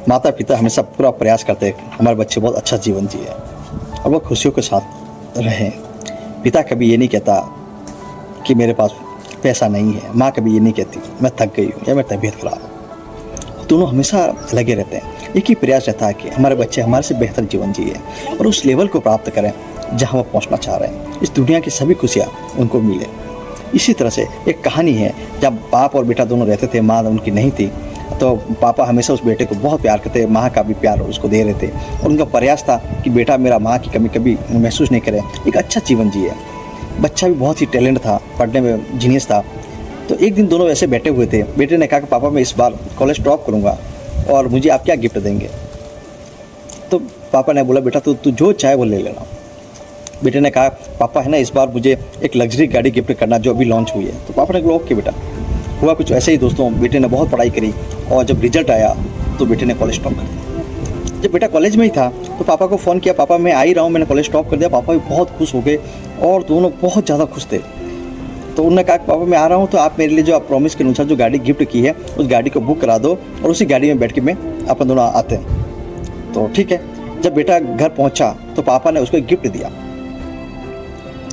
माता पिता हमेशा पूरा प्रयास करते हैं कि हमारे बच्चे बहुत अच्छा जीवन जिए और वो खुशियों के साथ रहें। पिता कभी ये नहीं कहता कि मेरे पास पैसा नहीं है, माँ कभी ये नहीं कहती मैं थक गई हूँ या मेरी तबीयत खराब है। दोनों हमेशा लगे रहते हैं, एक ही प्रयास रहता है कि हमारे बच्चे हमारे से बेहतर जीवन जिए और उस लेवल को प्राप्त करें जहाँ वो पहुँचना चाह रहे हैं। इस दुनिया की सभी खुशियाँ उनको मिले। इसी तरह से एक कहानी है, जब बाप और बेटा दोनों रहते थे, माँ उनकी नहीं थी, तो पापा हमेशा उस बेटे को बहुत प्यार करते, माँ का भी प्यार उसको दे रहे थे और उनका प्रयास था कि बेटा मेरा माँ की कमी कभी महसूस नहीं करे, एक अच्छा जीवन जिए। बच्चा भी बहुत ही टैलेंट था, पढ़ने में जीनियस था। तो एक दिन दोनों ऐसे बैठे हुए थे, बेटे ने कहा कि पापा मैं इस बार कॉलेज ड्रॉप करूँगा और मुझे आप क्या गिफ्ट देंगे। तो पापा ने बोला बेटा तू जो चाहे वो ले लेना। बेटे ने कहा पापा है ना इस बार मुझे एक लग्जरी गाड़ी गिफ्ट करना जो अभी लॉन्च हुई है। तो पापा ने कहा ओके बेटा। हुआ कुछ ऐसे ही दोस्तों, बेटे ने बहुत पढ़ाई करी और जब रिजल्ट आया तो बेटे ने कॉलेज टॉप कर दिया। जब बेटा कॉलेज में ही था तो पापा को फ़ोन किया, पापा मैं आ ही रहा हूँ, मैंने कॉलेज टॉप कर दिया। पापा भी बहुत खुश हो गए और दोनों बहुत ज़्यादा खुश थे। तो उन्होंने कहा पापा मैं आ रहा हूँ तो आप मेरे लिए जो आप प्रॉमिस के अनुसार जो गाड़ी गिफ्ट की है उस गाड़ी को बुक करा दो और उसी गाड़ी में बैठ के मैं अपन दोनों आते हैं। तो ठीक है। जब बेटा घर पहुँचा तो पापा ने उसको एक गिफ्ट दिया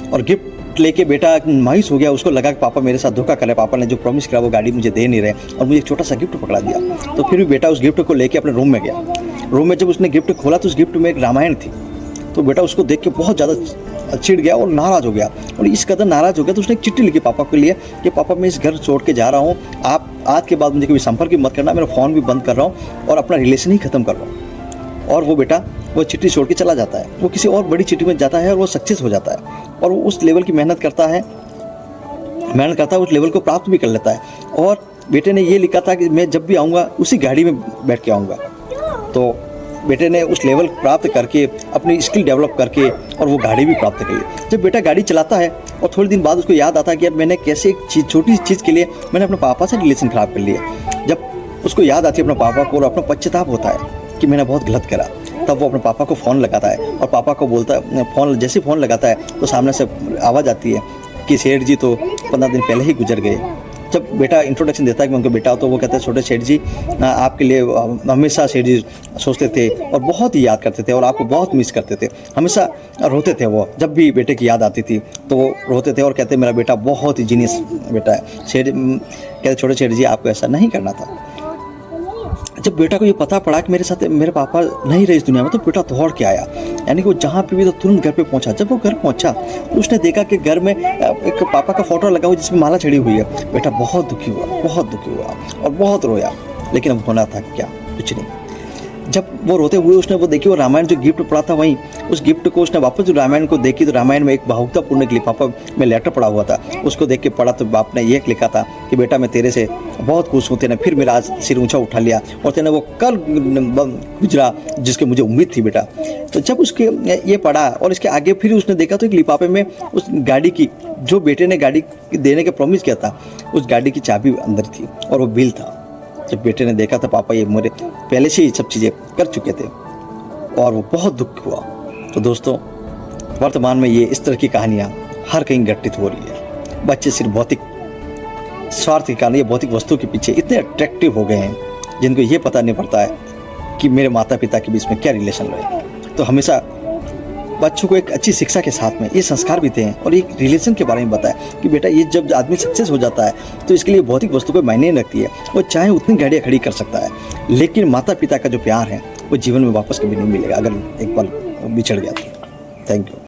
और गिफ्ट लेके बेटा मायूस हो गया। उसको लगा कि पापा मेरे साथ धोखा कर रहे, पापा ने जो प्रॉमिस करा वो गाड़ी मुझे दे नहीं रहे और मुझे एक छोटा सा गिफ्ट पकड़ा दिया। तो फिर भी बेटा उस गिफ्ट को लेके अपने रूम में गया। रूम में जब उसने गिफ्ट खोला तो उस गिफ्ट में एक रामायण थी। तो बेटा उसको देख के बहुत ज़्यादा चिढ़ गया और नाराज़ हो गया और इस कदर नाराज़ हो गया तो उसने एक चिट्ठी लिखी पापा के लिए कि पापा मैं इस घर छोड़ के जा रहा हूँ, आप आज के बाद मुझे कभी संपर्क भी मत करना, मेरा फ़ोन भी बंद कर रहा हूँ और अपना रिलेशन ही ख़त्म कर रहा हूँ। और वो बेटा वो चिट्ठी छोड़ के चला जाता है, वो किसी और बड़ी चिट्ठी में जाता है और वो सक्सेस हो जाता है और वो उस लेवल की मेहनत करता है, उस लेवल को प्राप्त भी कर लेता है। और बेटे ने ये लिखा था कि मैं जब भी आऊँगा उसी गाड़ी में बैठ के आऊँगा। तो बेटे ने उस लेवल प्राप्त करके अपनी स्किल डेवलप करके और वो गाड़ी भी प्राप्त कर ली। जब बेटा गाड़ी चलाता है और थोड़े दिन बाद उसको याद आता है कि यार मैंने कैसे एक छोटी चीज़ के लिए मैंने अपने पापा से रिलेशन ख़राब कर लिया। जब उसको याद आती है अपने पापा को और अपना पश्चाताप होता है कि मैंने बहुत गलत करा, तब वो अपने पापा को फ़ोन लगाता है और पापा को बोलता है, जैसे फ़ोन लगाता है तो सामने से आवाज़ आती है कि सेठ जी तो 15 दिन पहले ही गुजर गए। जब बेटा इंट्रोडक्शन देता है कि मैं उनका बेटा हो तो वो कहते हैं छोटे सेठ जी आपके लिए हमेशा सेठ जी सोचते थे और बहुत ही याद करते थे और आपको बहुत मिस करते थे, हमेशा रोते थे। वो जब भी बेटे की याद आती थी तो वो रोते थे और कहते मेरा बेटा बहुत ही जीनियस बेटा है। सेठ कहते छोटे सेठ जी आपको ऐसा नहीं करना था। जब बेटा को ये पता पड़ा कि मेरे साथ मेरे पापा नहीं रहे इस दुनिया में तो बेटा दौड़ के आया, यानी कि वो जहाँ पे भी तो तुरंत घर पे पहुँचा। जब वो घर पहुँचा तो उसने देखा कि घर में एक पापा का फोटो लगा हुआ जिसमें माला चढ़ी हुई है। बेटा बहुत दुखी हुआ और बहुत रोया, लेकिन अब होना था क्या, कुछ नहीं। जब वो रोते हुए उसने वो देखी वो रामायण जो गिफ्ट पड़ा था वहीं उस गिफ्ट को उसने वापस जो रामायण को देखी तो रामायण में एक भावुकतापूर्ण के लिए पापा में लेटर पड़ा हुआ था, उसको देख के पढ़ा तो बाप ने ये लिखा था कि बेटा मैं तेरे से बहुत खुश हूँ, तेने फिर मेरा आज सिर ऊंचा उठा लिया और तेने वो कल गुजरा जिसकी मुझे उम्मीद थी बेटा। तो जब उसके ये पढ़ा और इसके आगे फिर उसने देखा तो एक लिफाफे में उस गाड़ी की जो बेटे ने गाड़ी देने का प्रॉमिस किया था उस गाड़ी की चाबी अंदर थी और वो बिल था। जब बेटे ने देखा था पापा ये मेरे पहले से ही सब चीज़ें कर चुके थे और वो बहुत दुख हुआ। तो दोस्तों वर्तमान में ये इस तरह की कहानियाँ हर कहीं घटित हो रही है। बच्चे सिर्फ भौतिक स्वार्थ के कारण ये भौतिक वस्तु के पीछे इतने अट्रैक्टिव हो गए हैं जिनको ये पता नहीं पड़ता है कि मेरे माता पिता के बीच में क्या रिलेशन रहे। तो हमेशा बच्चों को एक अच्छी शिक्षा के साथ में ये संस्कार भी दें और एक रिलेशन के बारे में बताएं कि बेटा ये जब आदमी सक्सेस हो जाता है तो इसके लिए भौतिक वस्तु को मायने नहीं रखती है, वो चाहे उतनी गाड़ियाँ खड़ी कर सकता है, लेकिन माता पिता का जो प्यार है वो जीवन में वापस कभी नहीं मिलेगा अगर एक बार बिछड़ गया तो। Thank you.